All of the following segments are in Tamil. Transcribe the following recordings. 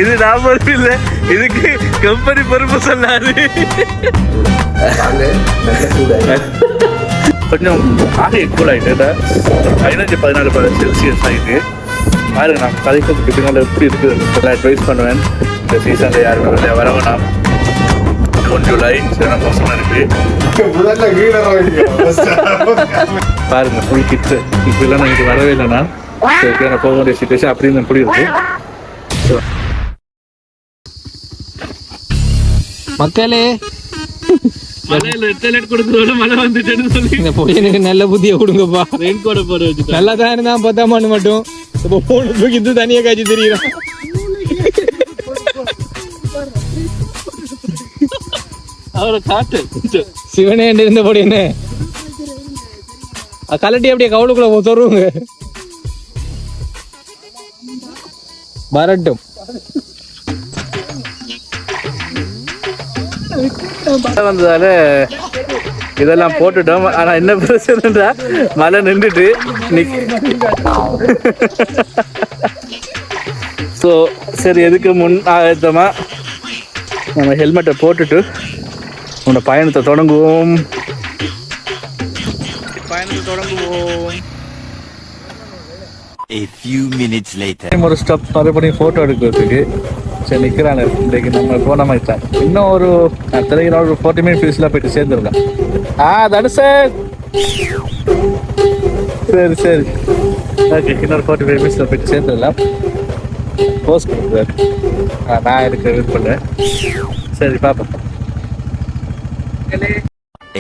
இது நான் பொறுப்பு இல்லை, இதுக்கு கம்பெனி பொறுப்பு சொல்லாது. கொஞ்சம் ஆகி கூல் ஆகிட்டு 514 ஆகிட்டு பாருங்க. நான் கதைக்கிறதுக்கு பின்னால் எப்படி இருக்குது எல்லாம் அட்வைஸ் பண்ணுவேன். இந்த சீசனில் யாருமே வெளியே வர வேணாம். ஜூலை சில மோசமாக இருக்கு. பாருங்க ஃபுல் கிட்ஸு இப்பெல்லாம் எனக்கு வரவே இல்லை. நான் போக வேண்டிய சிச்சுவேஷன் அப்படின்னு எப்படி இருக்கு. மக்களே எனக்கு நல்ல புத்திய கொடுங்கப்பா. நல்லா தான் இருந்தா 10 ஆண்டு மட்டும் இப்போ போன தூக்கி தனியா காய்ச்சி தெரியுறான். அவரை காட்டு சிவனே இருந்தபடி என்ன கலட்டி அப்படியே கவுளுக்குள்ள சொல்லுங்க. வரட்டும். வந்ததால இதெல்லாம் போட்டுட்டோம். ஆனா என்ன பிரச்சனைன்றா மழை நின்றுட்டு ஸோ சரி எதுக்கு முன் ஆயத்தமா நம்ம ஹெல்மெட்டை போட்டுட்டு உன்னோட பயணத்தை தொடங்குவோம். A few minutes later. ஒரு ஸ்டெப் மறுபடியும் ஃபோட்டோ எடுக்கிறதுக்கு சரி நிற்கிறாங்க. இன்றைக்கு நம்ம போன மாதிரி தான். இன்னும் ஒரு தெலுங்கு ஒரு 40 மினிட் ஃபீஸில் போயிட்டு சேர்ந்துருக்கலாம். தனுஷ் சரி சரி ஓகே. இன்னொரு 45 மினிட்ஸில் போயிட்டு சேர்ந்துடலாம். போஸ்ட் கொடுக்குறாரு. நான் எடுக்க வெயிட் பண்ணுறேன். சரி பார்ப்போம்.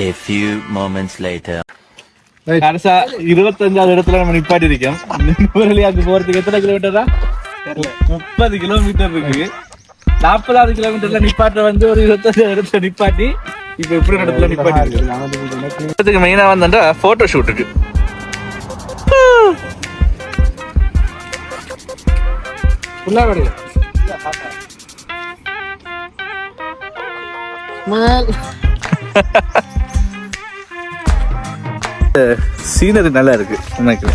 A few moments later. கடைசா 25வது இடத்துல நம்ம நிப்பாட்டி இருக்கோம். நுவரெலியாவுக்கு போறதுக்கு எத்தனை கிலோமீட்டரா? 30 கிலோமீட்டர் இருக்கு. 40வது கிலோமீட்டர்ல நிப்பாட்ட வந்து ஒரு 25 இடத்துல நிப்பாட்டி இப்ப எப்படி இடத்துல நிப்பாட்டி மெயினா வந்தா போட்டோ ஷூட்டுக்கு. சீனரி நல்லா இருக்கு எனக்கு.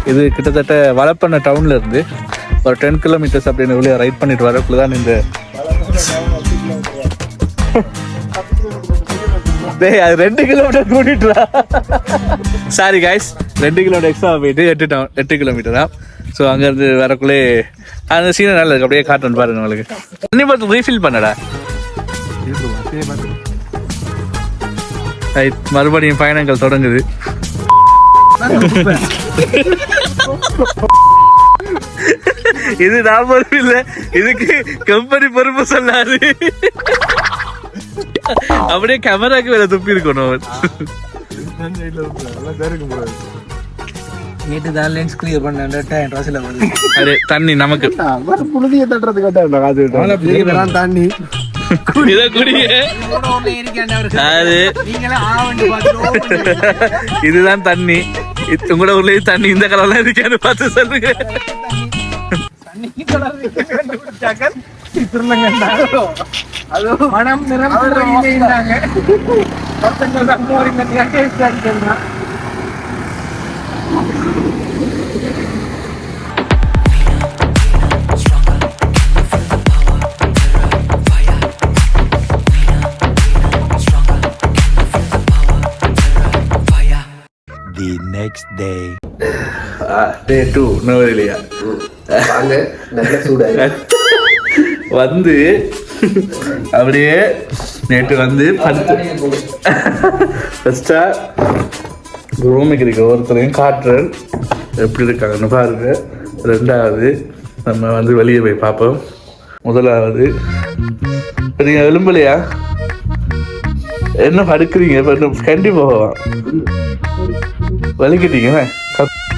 இது கிட்டத்தட்ட வளப்பண்ண டவுன்ல இருந்து ஒரு 10 கிலோமீட்டர்ஸ் அப்படின்னு வெளியே ரைட் பண்ணிட்டு வரக்குள்ளதான் இந்த அது 2 கிலோமீட்டர் கூட்டிட்டு. சாரி கைஸ், 2 கிலோமீட்டர் எக்ஸ்ட்ரா போயிட்டு 8 கிலோமீட்டர் தான். ஸோ அங்கேருந்து வரக்குள்ளே அந்த சீனை நல்லா இருக்கு. அப்படியே காட்டுன்னு பாருங்க உங்களுக்கு. தண்ணி பார்த்து ரீஃபில் பண்ணடா. மறுபடியும் பயணங்கள் தொடங்குது. இது நான் பொறுப்பு இல்லை, இதுக்கு கம்பெனி பொறுப்பு சொல்லாது. அப்படியே கேமராக்கு வேற துப்பி இருக்கணும். தண்ணி நமக்கு தண்ணி இதுதான் தண்ணி. உங்களோட ஊர்லயே தண்ணி இந்த கலர்லாம் இருக்கான்னு பார்த்து சொல்லுங்க. The next day. Day 2 Nuwara Eliya வந்து அப்படியே நேற்று வந்து ஃபர்ஸ்டா ரூமுக்கு இருக்க ஒருத்தரையும் காட்டுறேன் எப்படி இருக்காங்கன்னு பாருங்க. 2வது நம்ம வந்து வெளியே போய் பார்ப்போம். 1வது நீங்கள் எலும்பலையா என்ன படுக்கிறீங்க? இப்போ கண்டி போகலாம் வலிக்கிட்டீங்க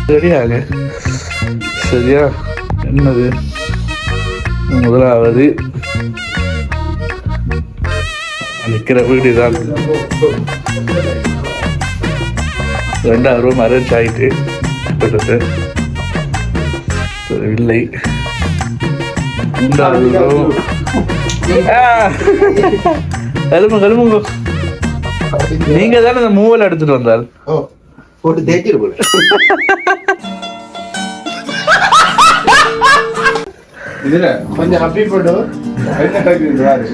ரெடியாங்க. சரியா? என்னது 1வது நிற்கிற வீடு தான். 2வது ரூம் அரேஞ்ச் ஆகிட்டு இல்லை. 3வது ரூம் எலும்புங்க. நீங்க தானே இந்த மூவல் எடுத்துட்டு வந்தால் போட்டு தேய்ச்சிட்டு போடு. இதுல கொஞ்சம் ஹாப்பி போட்டோ என்ன டாக்குறாரு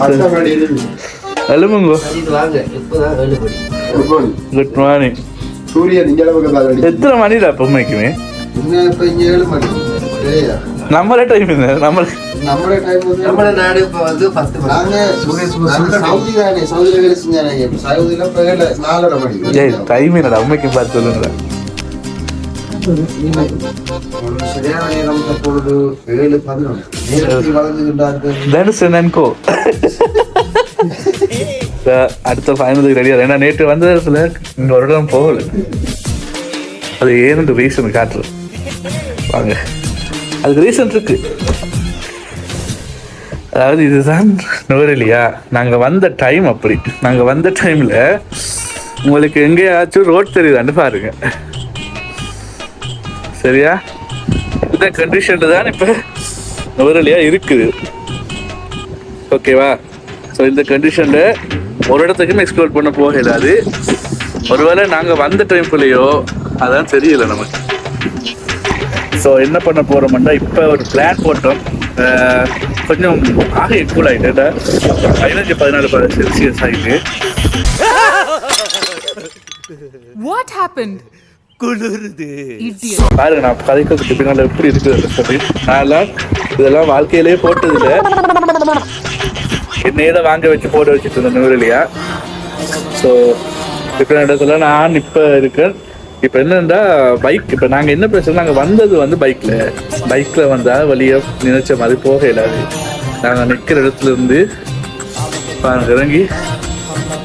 அத்த படி இருக்கு எழுமுங்க. இது வாங்க இப்பதான் 7 மணி. Good morning. சூரியன் இங்க பக்கத்துல எத்தனை மணிடா பொம்மைக்குமே? இன்னும் இப்ப இங்க 7 மணி. சரியா? நம்மளே டைம் இல்லை. நம்ம நாடு இப்ப வந்து 10 மணி. நாங்க சவுதி தானே, சவுதியில வேலை செஞ்சானே. இப்ப சவுதியில இப்ப 4:30 மணி. டைம் என்னடா உண்மைக்கு பார்த்து சொல்லுங்க. சரியான நேரம் தற்பொழுது 7:11. நேரத்தை வளர்ந்துகின்றார்கள். தனுஷனன்கோ அடுத்த ஃபைனலுக்கு ரெடியா. ஏன்னா நேற்று வந்ததுல இங்க ஒரு இடம் போகல. அது ஏன்னு ரீசன் காட்டுறேன் வாங்க. அதுக்கு ரீசன் இருக்கு. அதாவது இதுதான் நுவரெலியா. நாங்கள் வந்த டைம் அப்படி. நாங்கள் வந்த டைமில் உங்களுக்கு எங்கேயாச்சும் ரோட் தெரியுதான்னு பாருங்க. சரியா? இந்த கண்டிஷனில் தான் இப்போ நுவரெலியா இருக்குது. ஓகேவா? ஸோ இந்த கண்டிஷனில் ஒரு இடத்துக்குமே எக்ஸ்ப்ளோர் பண்ண போகலாது. ஒருவேளை நாங்கள் வந்த டைம்குள்ளேயோ அதான் தெரியல நமக்கு. ஸோ என்ன பண்ண போகிறோம்னா இப்போ ஒரு பிளான் போட்டோம். கொஞ்சம் ஆக கூல் ஆகிட்டு 15-14 செல்சியஸ் ஆகிட்டு. What happened? பாருங்க நான் கதைக்கு பின்னால் எப்படி இருக்குது சொல்லி. நான் இதெல்லாம் வாழ்க்கையிலேயே போட்டதில்லை. என்னையே தான் வாங்க வச்சு போட வச்சுட்டு இருந்தேன் நுவரெலியா. ஸோ இப்போ இடத்துல நான் இப்போ இருக்கேன். இப்போ என்னென்னா பைக். இப்போ நாங்கள் என்ன பிரச்சனை, நாங்கள் வந்தது வந்து பைக்கில் வந்தால் வழியாக நினைச்ச மாதிரி போக இல்லாது. நாங்கள் நிற்கிற இடத்துல இருந்து இறங்கி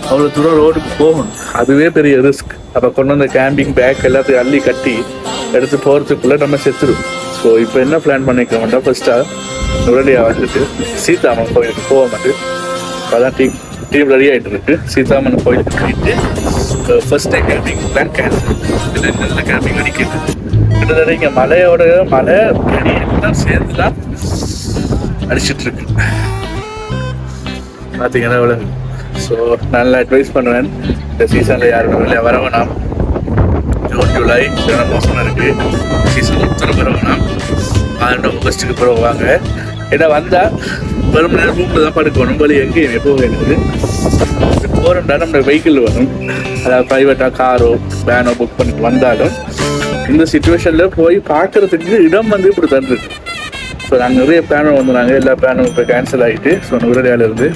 அவ்வளோ தூரம் ரோடுக்கு போகணும். அதுவே பெரிய ரிஸ்க். அப்போ கொண்டு வந்த கேம்பிங் பேக் எல்லாத்தையும் அள்ளி கட்டி எடுத்து போகிறதுக்குள்ளே நம்ம செத்துடும். ஸோ இப்போ என்ன பிளான் பண்ணிக்கிறோம்னா ஃபர்ஸ்ட்டாக நுவரெலியா வந்துட்டு சீதாமன் கோயிலுக்கு போக மாட்டேன். அதான் டீம் ரெடி ஆகிட்டு இருக்கு. சீதாமன் கோயிலுக்கு போயிட்டு first day camping plan cancel. இதில் கேம்பிங் அடிக்கிறது கிட்டத்தட்ட இங்கே மழை பனியெல்லாம் சேர்ந்து தான் அடிச்சிட்டு இருக்கு. பார்த்தீங்கன்னா எவ்வளவு. ஸோ நல்லா அட்வைஸ் பண்ணுவேன். இந்த சீசனில் யாரும் வெளியே வரவேணாம். ஜூன் ஜூலை சில மோசம் இருக்குது. சீசன் ஒருத்தர வரவேணாம். ஆகஸ்ட்டுக்கு பிறகு வாங்க. ஏன்னா வந்தால் வெறும் நேரம் ரூமில் தான் படுக்கணும். வழி எங்கேயும் எப்போ வேணுது போகிறோம்னா நம்ம வெஹிக்கிள் வரும். அதாவது ப்ரைவேட்டாக காரோ வேனோ புக் பண்ணிட்டு வந்தாலும் இந்த சுச்சுவேஷனில் போய் பார்க்குறதுக்கு இடம் வந்து இப்படி தந்துருக்கு. ஸோ நாங்கள் நிறைய பிளானும் வந்துடுறாங்க. எல்லா பிளானும் இப்போ கேன்சல் ஆகிட்டு. ஸோ நுவரெலியாவிலேருந்து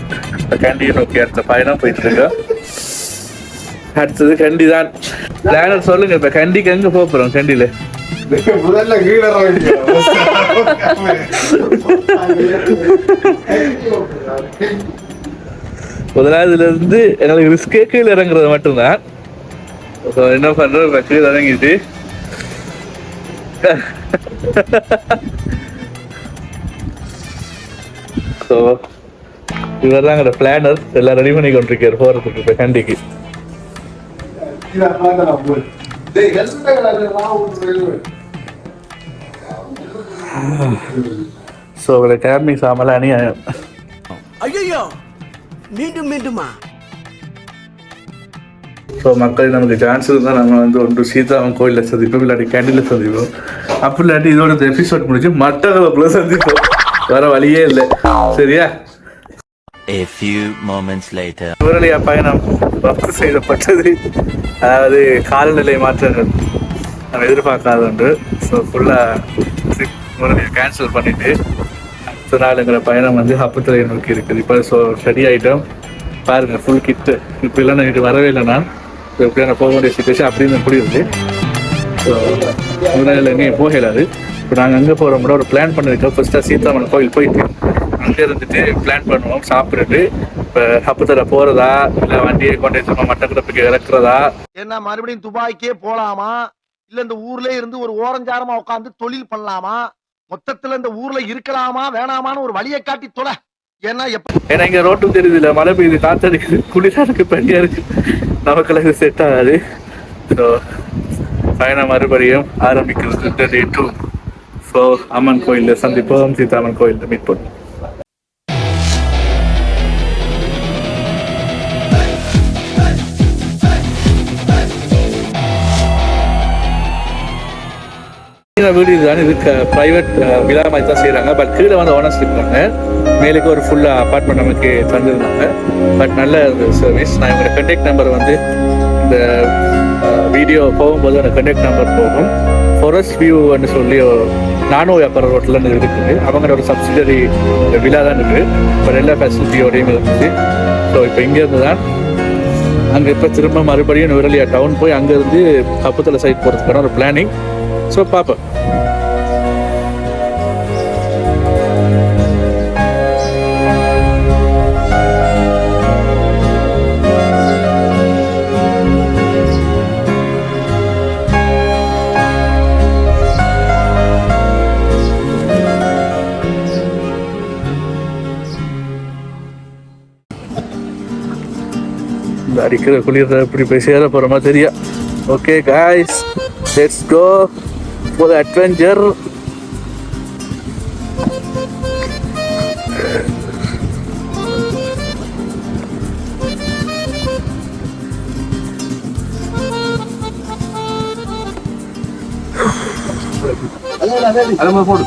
இப்போ கேண்டியை நோக்கி அடுத்த பயணம் போயிட்டுருக்கோம். அடுத்தது கண்டி தான். பிளானர் சொல்லுங்கள். இப்போ கண்டிக்கு எங்கே போக போகிறோம்? கண்டியில் முதல்ல கீழே முதலாவதுலேருந்து எங்களுக்கு ரிஸ்கே கீழே இறங்குறது மட்டும்தான். ஸோ என்ன பண்ணுறோம், கீழே இறங்கிட்டு ஸோ இவர் தான் எங்களோட பிளானர். எல்லாம் ரெடி பண்ணி கொண்டிருக்காரு போகிறதுக்கு இப்போ கண்டிக்கு. ஸோ உங்களை கேம்பிங் சாமெல்லாம் அணியாயம். ஐயோ மீண்டுமா? ஸோ மக்கள் நமக்கு சான்ஸ் இருந்தால் நம்ம வந்து ஒன்று சீதாமன் கோயிலில் சந்திப்போம், இல்லாட்டி கேண்டில் சந்திப்போம். அப்படி இல்லாட்டி இதோட எபிசோட் முடிச்சு மட்டக்களப்புல சந்திப்போம். வர வழியே இல்லை. சரியா? A few moments later. Nuwara Eliya பயணம் ரத்து செய்யப்பட்டது. அதாவது காலநிலை மாற்றங்கள் நம்ம எதிர்பார்க்காத ஒன்று. ஸோ ஃபுல்லாக நுவரெலியா கேன்சல் பண்ணிவிட்டு அடுத்த நாளுங்கிற பயணம் வந்து ஹப்புத்தலை நோக்கி இருக்குது. இப்போ ஸோ ரெடி ஆகிட்டோம். பாருங்கள் ஃபுல் கிட்டு. இப்போ இல்லை நைட்டு வரவே இல்லை. நான் இப்போ எப்படியான போக வேண்டிய சுச்சுவேஷன் அப்படின்னு முடியுது. ஸோ நுவரெலியாவில் எங்கேயும் போகலாது. இப்போ நாங்கள் அங்கே போகிறோம்னா ஒரு பிளான் பண்ணியிருக்கோம். ஃபர்ஸ்ட்டாக சீதாமன் கோயில் போயிட்டு அங்கே இருந்துட்டு பிளான் பண்ணுவோம். சாப்பிட்டுட்டு இப்போ ஹப்புத்தலை போகிறதா இல்லை வண்டியை கொண்டு சும்மா மட்டக்களப்புக்கு இறக்குறதா, என்ன மறுபடியும் துபாய்க்கே போலாமா, இல்ல இந்த ஊர்ல இருந்து ஒரு ஓரஞ்சாரமா உட்காந்து தொழில் பண்ணலாமா, மொத்தத்துல இந்த ஊர்ல இருக்கலாமா வேணாமான்னு ஒரு வழியை காட்டி தொலை. ஏன்னா இங்கே ரோட்டும் தெரியுது இல்லை, மழை பெய்யுது, காத்தடிக்குது, குளிரா இருக்கு, பனியா இருக்கு. நமக்கெல்லாம் இது செட் ஆகாது. ஸோ பயணம் மறுபடியும் ஆரம்பிக்கிறது. டே 2. ஸோ அம்மன் கோயிலில் சந்திப்போம். சீதாமன் கோயிலில் மீட் பண்ணுவோம். சின்ன வீடு இதுதான். இது ப்ரைவேட் விழா மாதிரி தான் செய்கிறாங்க. பட் கீழே வந்து ஓனர்ஸ் இருக்காங்க. மேலுக்கு ஒரு ஃபுல்லாக அப்பார்ட்மெண்ட் நமக்கு தந்துருந்தாங்க. பட் நல்ல சர்வீஸ். நான் இவங்களோட கண்டெக்ட் நம்பர் வந்து இந்த வீடியோ போகும்போது அந்த கண்டெக்ட் நம்பர் போகும். ஃபாரஸ்ட் வியூன்னு சொல்லி நானும் வியாபார ரோட்டில் இருக்குது. அவங்களோட ஒரு சப்சிடரி விழா தான் இருக்குது. பட் எல்லா ஃபெசிலிட்டியோடையும் இருந்துச்சு. ஸோ இப்போ இங்கேருந்து தான் அங்கே இப்போ திரும்ப மறுபடியும் நுவரெலியா டவுன் போய் அங்கேருந்து கப்புத்தலை சைட் போகிறதுக்கான ஒரு பிளானிங். ஸோ பார்ப்போம். இந்த அடிக்கிற குளிர இப்படி போய் சேர போகிறோமா தெரியா. Okay guys, let's go for the adventure. அதை போடு.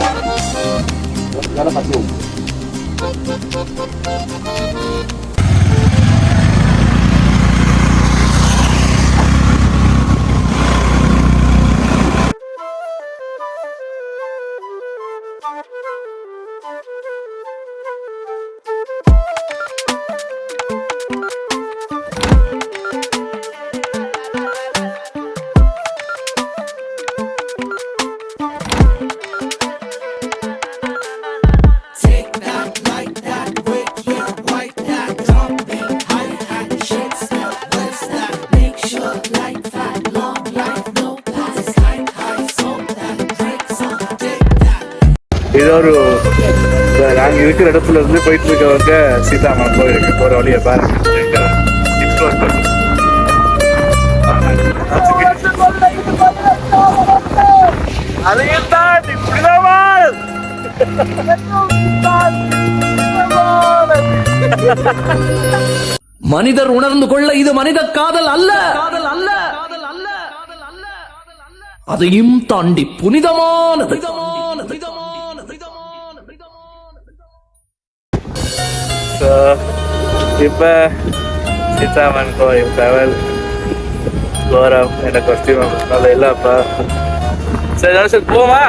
இது ஒரு நாங்கள் இருக்கிற இடத்துல இருந்து போயிட்டு இருக்கவங்க சீதாமன் கோயிலுக்கு போகிற வழியை பாருங்க. எக்ஸ்ப்ளோர் பண்ணு. மனிதர் உணர்ந்து கொள்ள இது மனித காதல் அல்ல, காதல் அல்ல, அதையும் தாண்டி புனிதமானது. இப்ப சீதாமன் கோயில் டிராவல் கோரம் என்ன கொஸ்டியூம் நல்ல இல்லப்பா. சரி போமா.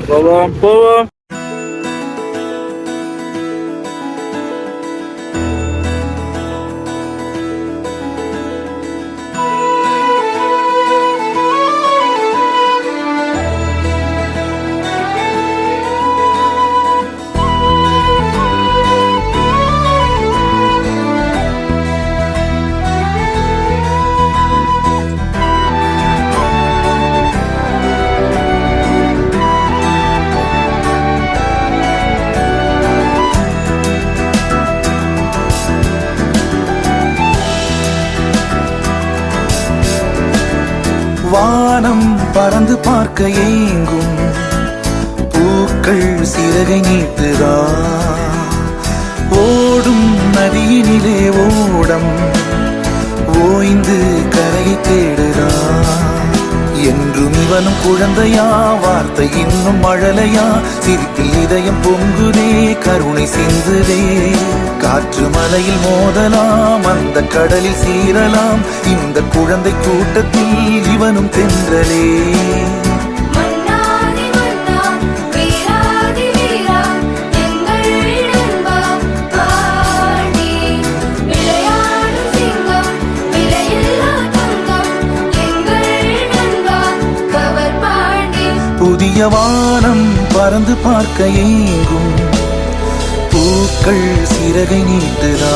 போவோம் போவோம். வானம் பறந்து பார்க்க ஏங்கும் பூக்கள் சிறகை நீட்டுதா, ஓடும் நதியினிலே ஓடம் ஓய்ந்து கரையை தேடுதா. என்றும் இவனும் குழந்தையா, வார்த்தை இன்னும் மழலையா, சிரிப்பில் இதயம் பொங்குதே, கருணை சிந்துதே. காற்று மலையில் மோதலாம், அந்த கடலில் சீரலாம், இந்த குழந்தை கூட்டத்தில் இவனும் தென்றலே. புதிய வானம் பறந்து பார்க்க ஏங்கும் பூக்கள் சிறகை நீட்டுதா.